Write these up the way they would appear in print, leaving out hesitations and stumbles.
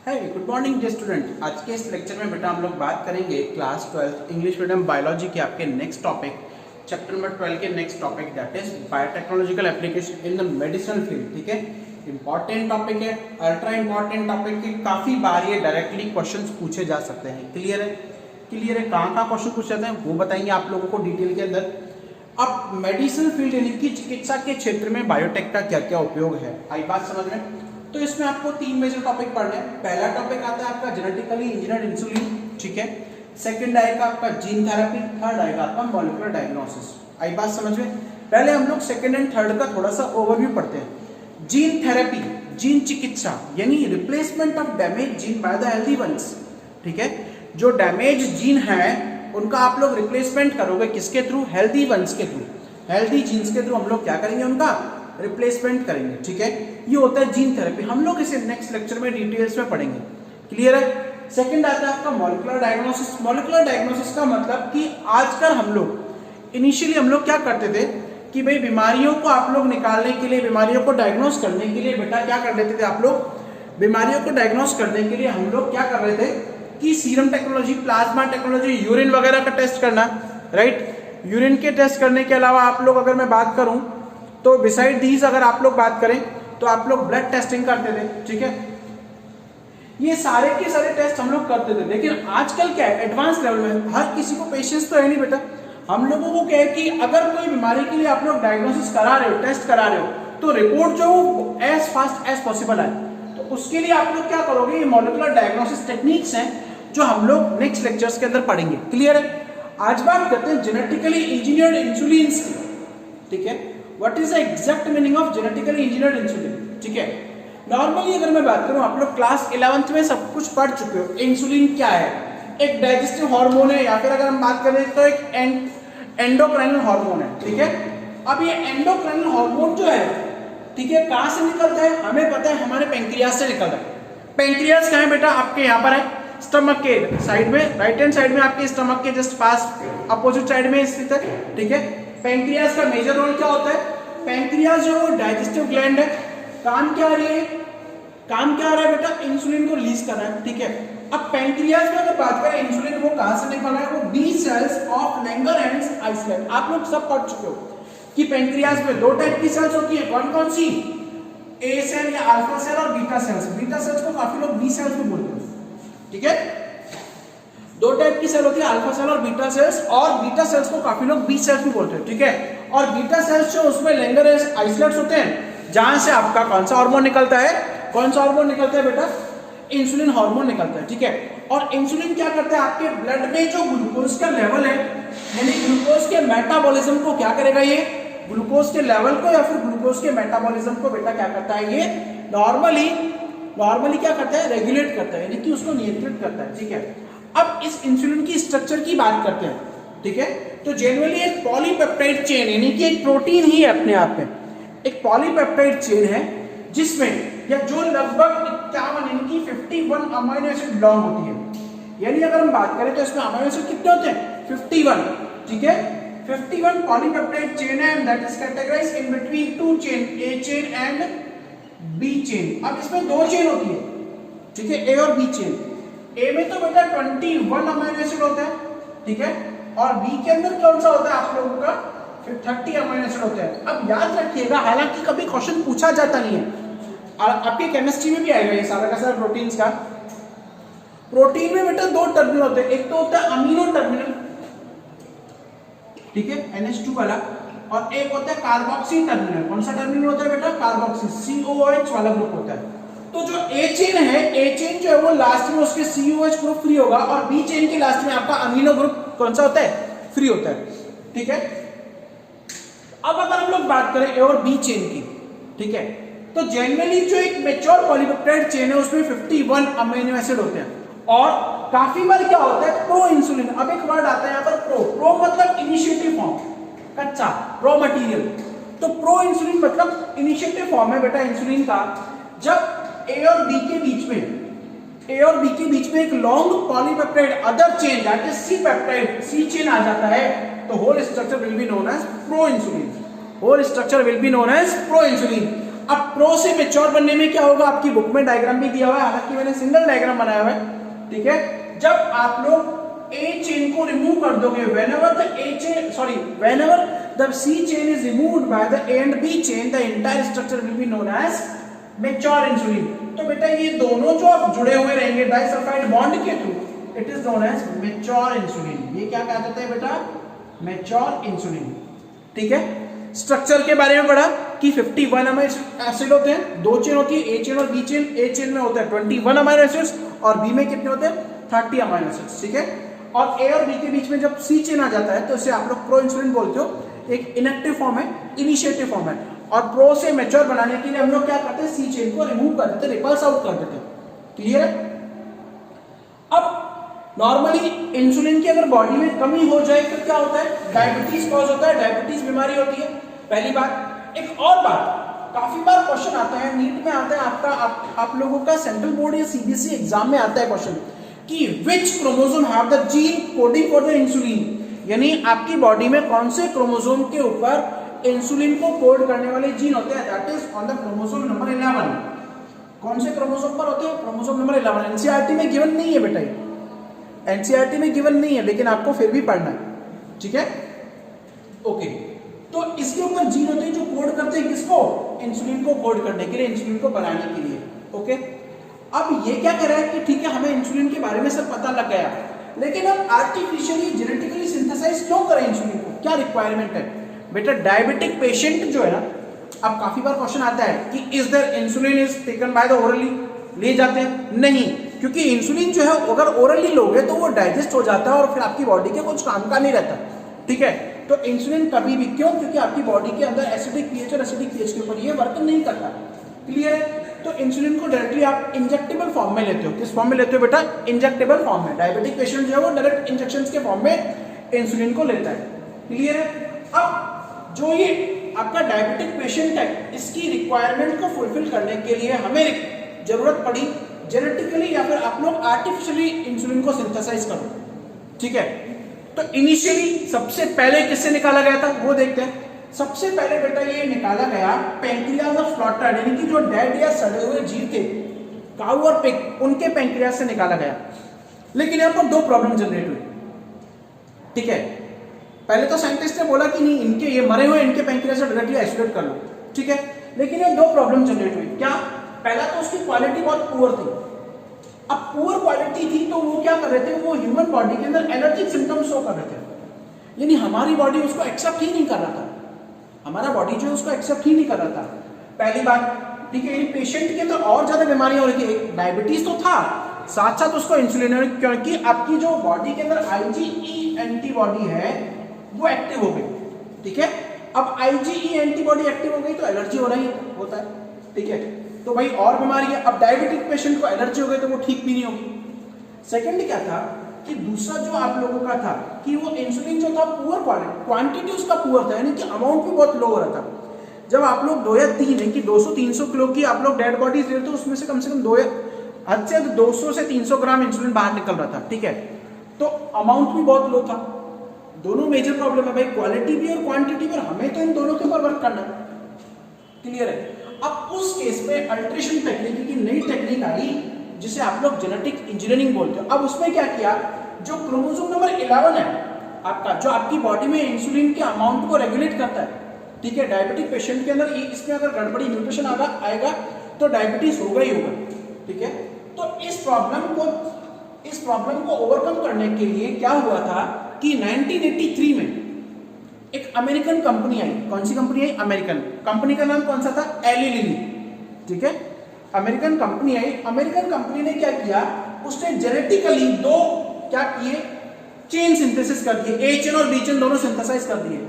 है good morning day student. आज के इस लेक्चर में बेटा हम लोग बात करेंगे क्लास 12 इंग्लिश मीडियम बायोलॉजी के आपके नेक्स्ट टॉपिक चैप्टर नंबर 12 के next topic that is biotechnological application in the medicinal field. ठीक है, इंपॉर्टेंट टॉपिक है, अल्ट्रा इंपॉर्टेंट टॉपिक है। काफी बार ये डायरेक्टली क्वेश्चंस पूछे जा सकते हैं। क्लियर है? क्लियर है? कहाँ क्वेश्चन पूछे जाते हैं वो बताएंगे आप लोगों को डिटेल के अंदर। अब मेडिसिनल फील्ड यानी कि चिकित्सा के क्षेत्र में बायोटेक का क्या क्या उपयोग है, आई बात समझ में? तो इसमें आपको तीन मेजर टॉपिक पढ़ने हैं। पहला टॉपिक आता है आपका जेनेटिकली इंजीनियर्ड इंसुलिन, ठीक है। सेकंड आएगा आपका जीन थेरेपी, थर्ड आएगा आपका मॉलिक्यूलर डायग्नोसिस। आई बात समझ में? पहले हम लोग सेकंड एंड थर्ड का थोड़ा सा ओवरव्यू पढ़ते हैं। जीन थेरेपी, जीन चिकित्सा यानी replacement of damage gene by the healthy ones. ठीक है, जो डैमेज जीन है उनका आप लोग रिप्लेसमेंट करोगे किसके थ्रू? हेल्दी वंस के थ्रू, हेल्दी जीन्स के थ्रू हम लोग क्या करेंगे? उनका रिप्लेसमेंट करेंगे। ठीक है, ये होता है जीन थेरेपी। हम लोग इसे नेक्स्ट लेक्चर में डिटेल्स में पढ़ेंगे। क्लियर है? सेकंड आता है आपका मॉलिक्यूलर डायग्नोसिस। मॉलिक्यूलर डायग्नोसिस का मतलब कि आजकल हम लोग इनिशियली हम लोग क्या करते थे कि भाई बीमारियों को आप लोग निकालने के लिए, बीमारियों को डायग्नोस करने के लिए बेटा क्या कर लेते थे आप लोग? बीमारियों को डायग्नोस करने के लिए हम लोग क्या कर रहे थे कि serum technology, plasma technology, urine वगैरह का टेस्ट करना, राइट। यूरिन के टेस्ट करने के अलावा आप लोग अगर मैं बात करूं तो बिसाइड दीज अगर आप लोग बात करें तो आप लोग ब्लड टेस्टिंग करते थे। ठीक है, ये सारे के सारे टेस्ट हम लोग करते थे। लेकिन आजकल क्या है, एडवांस लेवल में हर किसी को पेशेंस तो है नहीं बेटा। हम लोगों को क्या है कि अगर कोई बीमारी के लिए आप लोग डायग्नोसिस करा रहे हो, टेस्ट करा रहे हो, तो रिपोर्ट जो एज फास्ट एज पॉसिबल है। तो उसके लिए आप लोग क्या करोगे? ये मॉलिक्यूलर डायग्नोसिस टेक्निक्स हैं जो हम लोग नेक्स्ट लेक्चर्स के अंदर पढ़ेंगे। क्लियर है? आज बात करते हैं जेनेटिकली इंजीनियर्ड इंसुलिन की। ठीक है, what is the exact meaning of genetically engineered insulin? ठीक है, नॉर्मली अगर मैं बात करूं, आप लोग क्लास 11th में सब कुछ पढ़ चुके हो। इंसुलिन क्या है? एक डाइजेस्टिव हार्मोन है, या फिर अगर हम बात करें तो एक एंडोक्राइनल हार्मोन है। ठीक है, अब ये एंडोक्राइनल हार्मोन जो है, ठीक है, कहां से निकलता है? हमें पता है हमारे पैंक्रियास से निकलता है। पैंक्रियास कहां है बेटा? आपके यहाँ पर है, स्टमक के साइड में, राइट हैंड साइड में, आपके स्टमक के जस्ट पास अपोजिट साइड में स्थित है। ठीक है, पैंक्रियास का मेजर रोल क्या होता है? पैंक्रियास जो है डाइजेस्टिव ग्लैंड है। काम क्या आ रही है? काम क्या आ रहा है बेटा? इंसुलिन को रिलीज करना है। ठीक है, अब पैंक्रियास में अगर बात करें इंसुलिन वो कहां से निकल रहा है? वो B cells of Langerhans island. आप लोग सब पढ़ चुके हो कि पैंक्रियास में दो टाइप की सेल्स होती है। कौन कौन सी? ए सेल या अल्फा सेल और बीटा सेल्स। बीटा सेल्स को काफी लोग बी सेल्स भी बोलते हैं। ठीक है, दो टाइप की सेल होती है, अल्फा सेल और बीटा सेल्स, और बीटा सेल्स को काफी लोग बी सेल्स भी बोलते हैं। ठीक है, और बीटा सेल्स जो उसमें लैंगरहैंस आइसोलेट्स होते हैं, जहां से आपका कौन सा हार्मोन निकलता है? कौन सा हार्मोन निकलता है बेटा? इंसुलिन हार्मोन निकलता है। ठीक है, और इंसुलिन क्या करता है? आपके ब्लड में जो ग्लूकोज का लेवल है, यानी ग्लूकोज के मेटाबॉलिज्म को क्या करेगा? ये ग्लूकोज के लेवल को या फिर ग्लूकोज के मेटाबॉलिज्म को बेटा क्या करता है? ये नॉर्मली क्या करता है? रेगुलेट करता है, यानी कि उसको नियंत्रित करता है। ठीक है, अब इस इंसुलिन की स्ट्रक्चर की बात करते हैं। ठीक है, तो जनरली एक पॉलीपेप्टाइड चेन यानी कि एक प्रोटीन ही है अपने आप में, एक पॉलीपेप्टाइड चेन है जिसमें या जो लगभग 51 यानी कि 51 अमीनो एसिड लॉन्ग होती है। यानी अगर हम बात करें तो इसमें अमीनो एसिड कितने होते हैं? 51। ठीक है, 51 पॉलीपेप्टाइड चेन है and that is categorised in between two chain, A chain and B chain. अब इसमें दो चेन होती है, ठीक है, ए और बी चेन। ए में तो बेटा 21 अमीनो एसिड होता है, ठीक है, और बी के अंदर कौन सा होता है आप लोगों का? फिर 30 अमीनो एसिड होते हैं। अब याद रखिएगा, हालांकि कभी क्वेश्चन पूछा जाता नहीं है, आपके केमिस्ट्री में भी आएगा ये सारा का सारा प्रोटीन्स का। प्रोटीन में बेटा दो टर्मिनल होते हैं, एक तो होता है अमीनो टर्मिनल, ठीक है, NH2 वाला, और एक होता है कार्बोक्सी टर्मिनल। कौन सा टर्मिनल होता है बेटा? कार्बोक्सी, COOH वाला ग्रुप होता है। तो जो ए चेन है, ए चेन जो है वो लास्ट में उसके COH ग्रुप फ्री होगा, और बी चेन के लास्ट में आपका अमीनो ग्रुप कौन सा होता है? फ्री होता है। ठीक है, अब अगर हम लोग बात करें ए और बी चेन की, ठीक है, तो जनरली जो एक मैच्योर पॉलीपेप्टाइड चेन है उसमें 51 अमीनो एसिड होते हैं, और काफी बार क्या होता है? Pro insulin. अब एक वर्ड आता है यहाँ पर प्रो मतलब इनिशिएटिव फॉर्म, कच्चा, रॉ मटेरियल। तो प्रो इंसुलिन मतलब इनिशिएटिव फॉर्म है बेटा इंसुलिन का। जब ए और बी के बीच में एक long polypeptide other chain that is C peptide, C chain आ जाता है, तो whole structure will be known as pro insulin. Whole structure will be known as pro insulin. अब प्रो से मेच्योर बनने में क्या होगा, आपकी बुक में डायग्राम भी दिया हुआ है, हालांकि मैंने सिंगल डायग्राम बनाया हुआ है, ठीक है। जब आप लोग A चेन को रिमूव कर दोगे, whenever the C chain is removed by the A and B chain, the entire structure will be known as mature insulin। तो बेटा ये दोनों जो आप जुड़े हुए रहेंगे डाइसल्फाइड बॉन्ड के through, it is known as mature insulin. ये क्या कहा जाता है बेटा, मेच्योर इंसुलिन, ठीक है। स्ट्रक्चर के बारे में पढ़ा कि 51 अमीनो एसिड होते हैं, दो चेन होती है, A चेन और B चेन। A चेन में होता है 21 अमीनो एसिड्स और B में कितने होते हैं, 30 अमीनो एसिड्स, ठीक है। और A और B के बीच में जब C चेन आ जाता है तो इसे आप लोग प्रो इंसुलिन बोलते हो। एक इनएक्टिव फॉर्म है, इनिशिएटिव फॉर्म है। और प्रो से मैच्योर बनाने के लिए हम लोग क्या करते हैं, C चेन को रिमूव कर देते हैं, रिपल्स आउट कर देते हैं, क्लियर है। अब नॉर्मली इंसुलिन की अगर बॉडी में कमी हो जाए तो क्या होता है, डायबिटीज कॉज होता है, डायबिटीज बीमारी होती है, पहली बात। एक और बात, काफी बार क्वेश्चन आता है, नीट में आता है आपका, आप लोगों का सेंट्रल बोर्ड या सीबीएसई एग्जाम में आता है क्वेश्चन कि which chromosome have the gene coding for the insulin, यानी आपकी बॉडी में कौन से क्रोमोसोम के ऊपर इंसुलिन को कोड करने वाले जीन होते हैं, that is on the chromosome number 11। कौन से क्रोमोसोम पर होते हैं, क्रोमोसोम नंबर 11। एनसीईआरटी में गिवन नहीं है बेटा, एनसीईआरटी में गिवन नहीं है, लेकिन आपको फिर भी पढ़ना है, ठीक है, ओके। तो इसके ऊपर जीन होते हैं जो कोड करते हैं किसको, इंसुलिन को कोड करने के लिए, इंसुलिन को बनाने के लिए, ओके। अब ये क्या कर रहा है कि ठीक है हमें इंसुलिन के बारे में सब पता लग गया, लेकिन अब आर्टिफिशियली जेनेटिकली सिंथेसाइज क्यों करें इंसुलिन को, क्या रिक्वायरमेंट है बेटा। डायबिटिक पेशेंट जो है ना, अब काफी बार क्वेश्चन आता है कि is there insulin is taken by the orally, ले जाते हैं, नहीं, क्योंकि इंसुलिन जो है अगर ओरली लोगे तो वो डाइजेस्ट हो जाता है और फिर आपकी बॉडी के कुछ काम का नहीं रहता, ठीक है। तो इंसुलिन कभी भी, क्यों, क्योंकि आपकी बॉडी के अंदर एसिडिक पीएच और एसिडिक पीएच के ऊपर ये वर्क नहीं करता, क्लियर है। तो इंसुलिन को डायरेक्टली आप इंजेक्टेबल फॉर्म में लेते हो, किस फॉर्म में लेते हो बेटा, इंजेक्टेबल फॉर्म में। डायबिटिक पेशेंट जो है वो डायरेक्ट इंजेक्शन के फॉर्म में इंसुलिन को लेता है, क्लियर है। अब जो ये आपका डायबिटिक पेशेंट है, इसकी रिक्वायरमेंट को फुलफिल करने के लिए हमें जरूरत पड़ी जेनेटिकली या फिर आप लोग आर्टिफिशियली इंसुलिन को सिंथेसाइज करो, ठीक है। तो इनिशियली सबसे पहले किससे निकाला गया था वो देखते हैं। सबसे पहले बेटा ये निकाला गया पैंक्रियाज ऑफ स्लॉटर, यानी कि जो डेड या सड़े हुए जीव थे, काऊ और पिग, उनके पैंक्रियाज से निकाला गया। लेकिन यहाँ पर दो प्रॉब्लम जनरेट हुई, ठीक है। पहले तो साइंटिस्ट ने बोला कि नहीं, इनके ये मरे हुए इनके पैंक्रियाज से डायरेक्टली आइसोलेट कर लो, ठीक है। लेकिन ये दो प्रॉब्लम जनरेट हुई, क्या, पहला तो उसकी क्वालिटी बहुत पुअर थी। अब पुअर क्वालिटी थी तो वो क्या कर रहे थे, वो ह्यूमन बॉडी के अंदर एलर्जिक सिम्टम्स शो कर रहे थे, यानी हमारी बॉडी उसको एक्सेप्ट ही नहीं कर रहा था, हमारा बॉडी जो उसको एक्सेप्ट ही नहीं कर रहा था, पहली बात, ठीक है। पेशेंट के अंदर और ज्यादा बीमारियां हो रही थी, डायबिटीज तो था, साथ साथ उसको इंसुलिन, क्योंकि आपकी जो बॉडी के अंदर IgE एंटीबॉडी है वो एक्टिव हो गई, ठीक है। अब IgE एंटीबॉडी एक्टिव हो गई तो एलर्जी होना ही होता है, ठीक है। तो भाई और बीमारी है, अब डायबिटिक पेशेंट को एलर्जी हो गई तो वो ठीक भी नहीं होगी। सेकंड क्या था कि दूसरा जो आप लोगों का था कि वो इंसुलिन जो था पुअर क्वांटिटी उसका पुअर था, यानी कि अमाउंट भी बहुत लो हो रहा था। जब आप लोग 2 या 3 यानी कि 200-300 किलो की आप लोग डेड बॉडीज लेते हो, उसमें से कम 200 से 300 ग्राम इंसुलिन बाहर निकल रहा था, ठीक है। तो अमाउंट भी बहुत लो था। दोनों मेजर प्रॉब्लम है भाई, क्वालिटी भी और क्वांटिटी भी, हमें तो इन दोनों के ऊपर वर्क करना है, क्लियर है। अब उस केस में अल्ट्रेशन टेक्निक की नई टेक्निक आई जिसे आप लोग जेनेटिक इंजीनियरिंग बोलते हो। अब उसमें क्या किया, जो क्रोमोसोम नंबर 11 है आपका, जो आपकी बॉडी में इंसुलिन के अमाउंट को रेगुलेट करता है, ठीक है। डायबिटिक पेशेंट के अंदर इसमें अगर गड़बड़ी म्यूटेशन आएगा तो डायबिटीज होगा ही होगा, ठीक है। तो इस प्रॉब्लम को ओवरकम करने के लिए क्या हुआ था कि 1983 में एक अमेरिकन कंपनी आई। कौन सी कंपनी आई, अमेरिकन कंपनी का नाम कौन सा था, एली लिली, ठीक है। अमेरिकन कंपनी आई, अमेरिकन कंपनी ने क्या किया, उसने जेनेटिकली दो क्या किए, चेन सिंथेसिस कर दिए, A चेन और B चेन दोनों सिंथेसाइज कर दिए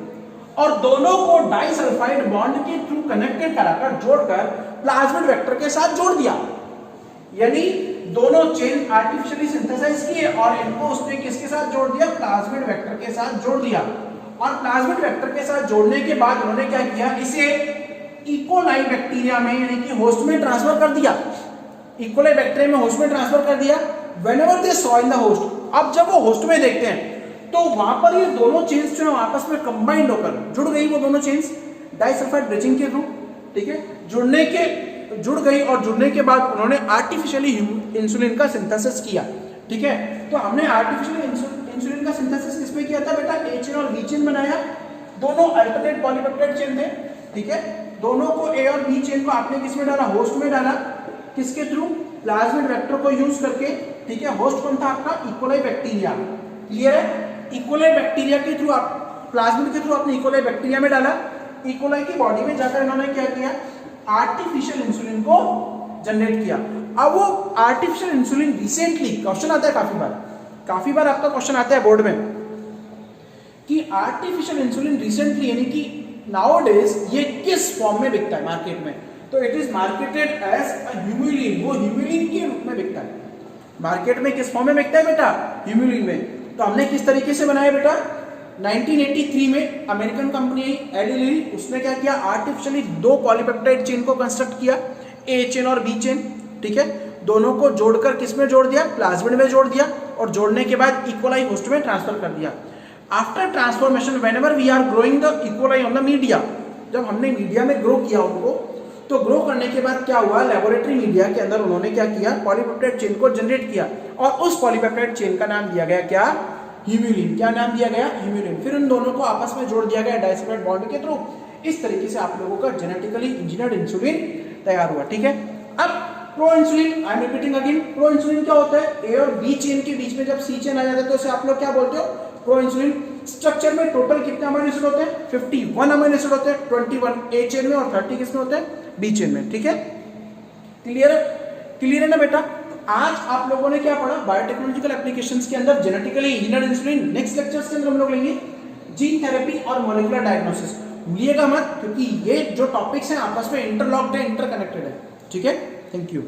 और दोनों को डाइसल्फाइड बॉन्ड के थ्रू कनेक्टेड कराकर जोड़कर प्लाज्मिड वेक्टर के साथ जोड़ दिया। यानी दोनों चेन आर्टिफिशियली सिंथेसाइज किए और इनको उसने किसके साथ जोड़ दिया, प्लाज्मिड वेक्टर के साथ जोड़ दिया। और प्लाज्मिड वेक्टर के साथ जोड़ने के बाद उन्होंने क्या किया, इसे इकोलाई बैक्टीरिया में यानी कि होस्ट में ट्रांसफर कर दिया। इकोलाई बैक्टीरिया में होस्ट में ट्रांसफर कर दिया। Whenever they saw in the host, अब जब वो होस्ट में देखते हैं तो वहां पर ये दोनों चेन्स जो है आपस में कंबाइंड होकर जुड़ गई, वो दोनों चेन्स डाइसल्फाइड ब्रिजिंग के थ्रू, ठीक है, जुड़ गई और जुड़ने के बाद उन्होंने आर्टिफिशियली इंसुलिन का सिंथेसिस किया। ठीक है, तो हमने आर्टिफिशियल इंसुलिन का सिंथेसिस किसमें किया था बेटा? ए चेन और बी चेन बनाया, दोनों अल्टरनेट पॉलीपेप्टाइड चेन थे। ठीक है, दोनों को ए और बी चेन को आपने किसमें डाला? होस्ट में डाला। किसके थ्रू? प्लाज्मिड वेक्टर को यूज करके। ठीक है, होस्ट कौन था आपका? E coli bacteria. क्लियर है? इकोलाई बैक्टीरिया के थ्रू आप प्लाज्मिड के थ्रू आपने इकोलाई बैक्टीरिया में डाला। इकोलाई की बॉडी में जाकर इन्होंने क्या किया? आर्टिफिशियल इंसुलिन को जनरेट किया। अब वो आर्टिफिशियल इंसुलिन रिसेंटली, क्वेश्चन आता है काफी बार आपका क्वेश्चन आता है बोर्ड में कि आर्टिफिशियल इंसुलिन रिसेंटली यानी कि नाउअडेज ये किस फॉर्म में बिकता है मार्केट में? तो it is marketed as a Humulin. वो ह्यूमुलिन के रूप में बिकता है। मार्केट में किस फॉर्म में बिकता है बेटा? ह्यूमुलिन में। तो हमने किस तरीके से बनाया बेटा? 1983 में अमेरिकन कंपनी एली लिली, उसने क्या किया? आर्टिफिशियली दो पॉलीपेप्टाइड चेन को कंस्ट्रक्ट किया, ए चेन और बी चेन। ठीक है, दोनों को जोड़कर किस में जोड़ दिया? प्लाज्मिड में जोड़ दिया और जोड़ने के बाद इकोलाई होस्ट में ट्रांसफर कर दिया। After transformation whenever we are growing the E coli on the media, जब हमने मीडिया में ग्रो किया उनको, तो ग्रो करने के बाद क्या हुआ? लेबोरेटरी मीडिया के अंदर उन्होंने क्या किया? पॉलीपेप्टाइड चेन को जनरेट किया और उस पॉलीपेप्टाइड चेन का नाम दिया गया क्या? ह्यूमुलिन। क्या नाम दिया गया? ह्यूमुलिन। फिर उन दोनों को आपस में जोड़ दिया गया डाइसल्फाइड बॉन्ड के थ्रू। इस तरीके से आप लोगों का जेनेटिकली इंजीनियर्ड इंसुलिन तैयार हुआ। ठीक है, अब pro insulin, I am repeating again, pro insulin क्या होता है? ए और बी चेन के बीच में जब सी चेन आ जाता है तो उसे आप लोग क्या बोलते हो? Pro insulin. स्ट्रक्चर में टोटल कितने अमीनो एसिड होते हैं? 51 अमीनो एसिड होते हैं, 21 ए चेन में और 30 किसमें होते हैं? बी चेन में। ठीक है, क्लियर है ना बेटा? आज आप लोगों ने क्या पढ़ा? बायोटेक्नोलॉजिकल एप्लीकेशंस के अंदर genetically engineered insulin. Next lectures के अंदर हम लोग लेंगे जीन थेरेपी और मॉलिक्यूलर डायग्नोसिस। भूलिएगा मत, क्योंकि ये जो टॉपिक्स हैं आपस में इंटरलॉक्ड है, इंटरकनेक्टेड है। ठीक है, थैंक यू।